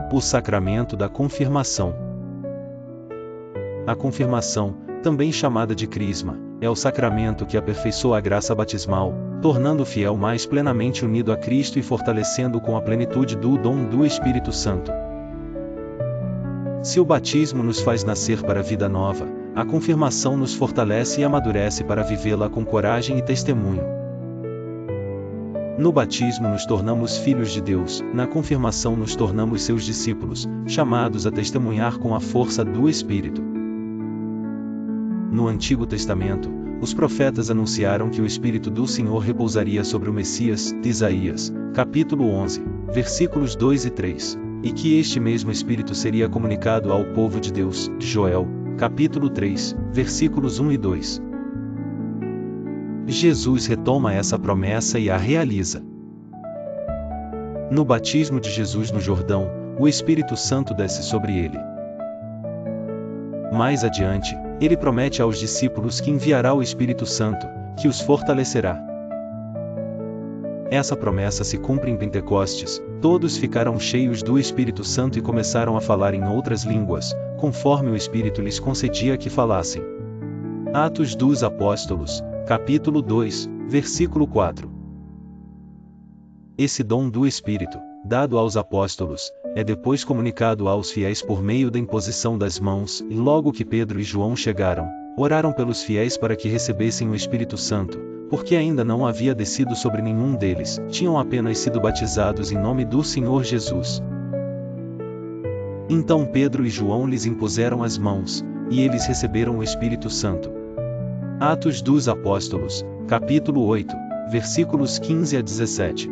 O sacramento da confirmação. A confirmação, também chamada de crisma, é o sacramento que aperfeiçoa a graça batismal, tornando o fiel mais plenamente unido a Cristo e fortalecendo com a plenitude do dom do Espírito Santo. Se o batismo nos faz nascer para a vida nova, a confirmação nos fortalece e amadurece para vivê-la com coragem e testemunho. No batismo nos tornamos filhos de Deus, na confirmação nos tornamos seus discípulos, chamados a testemunhar com a força do Espírito. No Antigo Testamento, os profetas anunciaram que o Espírito do Senhor repousaria sobre o Messias, Isaías, capítulo 11, versículos 2 e 3, e que este mesmo Espírito seria comunicado ao povo de Deus, Joel, capítulo 3, versículos 1 e 2. Jesus retoma essa promessa e a realiza. No batismo de Jesus no Jordão, o Espírito Santo desce sobre ele. Mais adiante, ele promete aos discípulos que enviará o Espírito Santo, que os fortalecerá. Essa promessa se cumpre em Pentecostes, todos ficaram cheios do Espírito Santo e começaram a falar em outras línguas, conforme o Espírito lhes concedia que falassem. Atos dos Apóstolos, capítulo 2, versículo 4. Esse dom do Espírito, dado aos apóstolos, é depois comunicado aos fiéis por meio da imposição das mãos, e logo que Pedro e João chegaram, oraram pelos fiéis para que recebessem o Espírito Santo, porque ainda não havia descido sobre nenhum deles, tinham apenas sido batizados em nome do Senhor Jesus. Então Pedro e João lhes impuseram as mãos, e eles receberam o Espírito Santo. Atos dos Apóstolos, capítulo 8, versículos 15 a 17.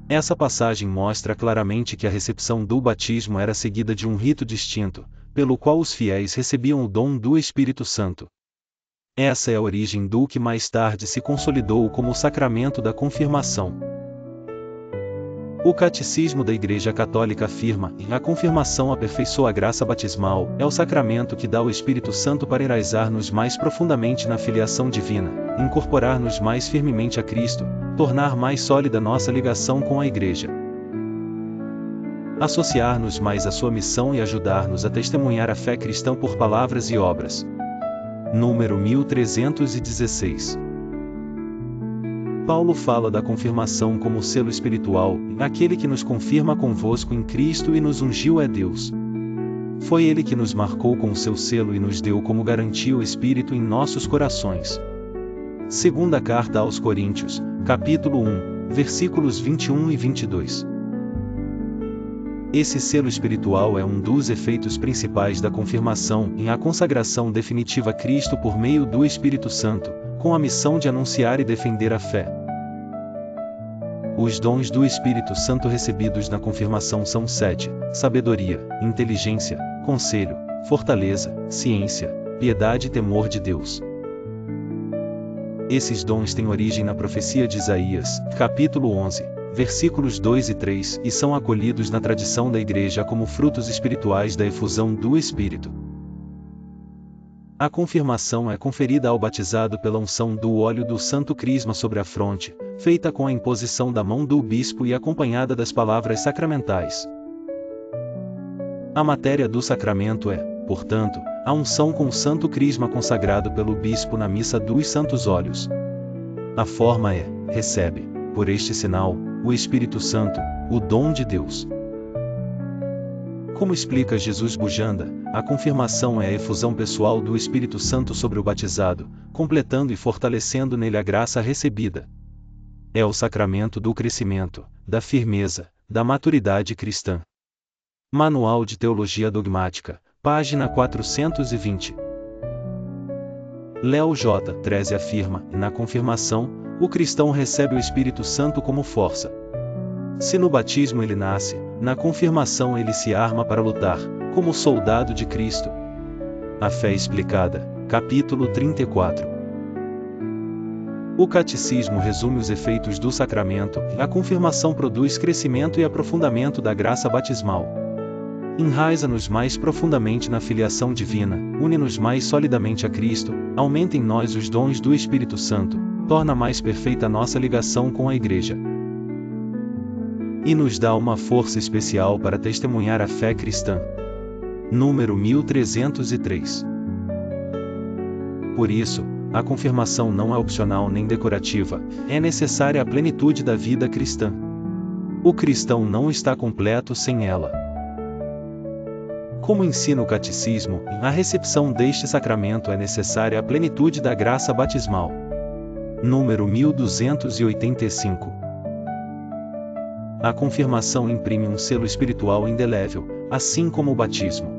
Essa passagem mostra claramente que a recepção do batismo era seguida de um rito distinto, pelo qual os fiéis recebiam o dom do Espírito Santo. Essa é a origem do que mais tarde se consolidou como o sacramento da confirmação. O Catecismo da Igreja Católica afirma: a confirmação aperfeiçoa a graça batismal, é o sacramento que dá o Espírito Santo para enraizar-nos mais profundamente na filiação divina, incorporar-nos mais firmemente a Cristo, tornar mais sólida nossa ligação com a Igreja, associar-nos mais à sua missão e ajudar-nos a testemunhar a fé cristã por palavras e obras. Número 1316. Paulo fala da confirmação como selo espiritual, aquele que nos confirma convosco em Cristo e nos ungiu é Deus. Foi Ele que nos marcou com o seu selo e nos deu como garantia o Espírito em nossos corações. Segunda Carta aos Coríntios, capítulo 1, versículos 21 e 22. Esse selo espiritual é um dos efeitos principais da confirmação, em a consagração definitiva a Cristo por meio do Espírito Santo, com a missão de anunciar e defender a fé. Os dons do Espírito Santo recebidos na confirmação são 7: sabedoria, inteligência, conselho, fortaleza, ciência, piedade e temor de Deus. Esses dons têm origem na profecia de Isaías, capítulo 11, versículos 2 e 3, e são acolhidos na tradição da Igreja como frutos espirituais da efusão do Espírito. A confirmação é conferida ao batizado pela unção do óleo do Santo Crisma sobre a fronte, feita com a imposição da mão do bispo e acompanhada das palavras sacramentais. A matéria do sacramento é, portanto, a unção com o Santo Crisma consagrado pelo bispo na missa dos Santos Óleos. A forma é: recebe, por este sinal, o Espírito Santo, o dom de Deus. Como explica Jesus Bujanda, a confirmação é a efusão pessoal do Espírito Santo sobre o batizado, completando e fortalecendo nele a graça recebida. É o sacramento do crescimento, da firmeza, da maturidade cristã. Manual de Teologia Dogmática, página 420. Léo J. Treze afirma: na confirmação, o cristão recebe o Espírito Santo como força. Se no batismo ele nasce, na confirmação ele se arma para lutar, como soldado de Cristo. A Fé Explicada, capítulo 34. O Catecismo resume os efeitos do sacramento. A confirmação produz crescimento e aprofundamento da graça batismal. Enraiza-nos mais profundamente na filiação divina, une-nos mais solidamente a Cristo, aumenta em nós os dons do Espírito Santo, torna mais perfeita a nossa ligação com a Igreja. e nos dá uma força especial para testemunhar a fé cristã. Número 1303. Por isso, a confirmação não é opcional nem decorativa, é necessária à plenitude da vida cristã. O cristão não está completo sem ela. Como ensina o Catecismo, a recepção deste sacramento é necessária à plenitude da graça batismal. Número 1285. A confirmação imprime um selo espiritual indelével, assim como o batismo.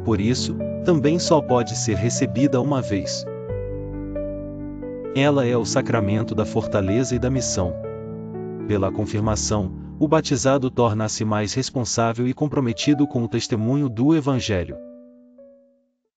Por isso, também só pode ser recebida uma vez. Ela é o sacramento da fortaleza e da missão. Pela confirmação, o batizado torna-se mais responsável e comprometido com o testemunho do Evangelho.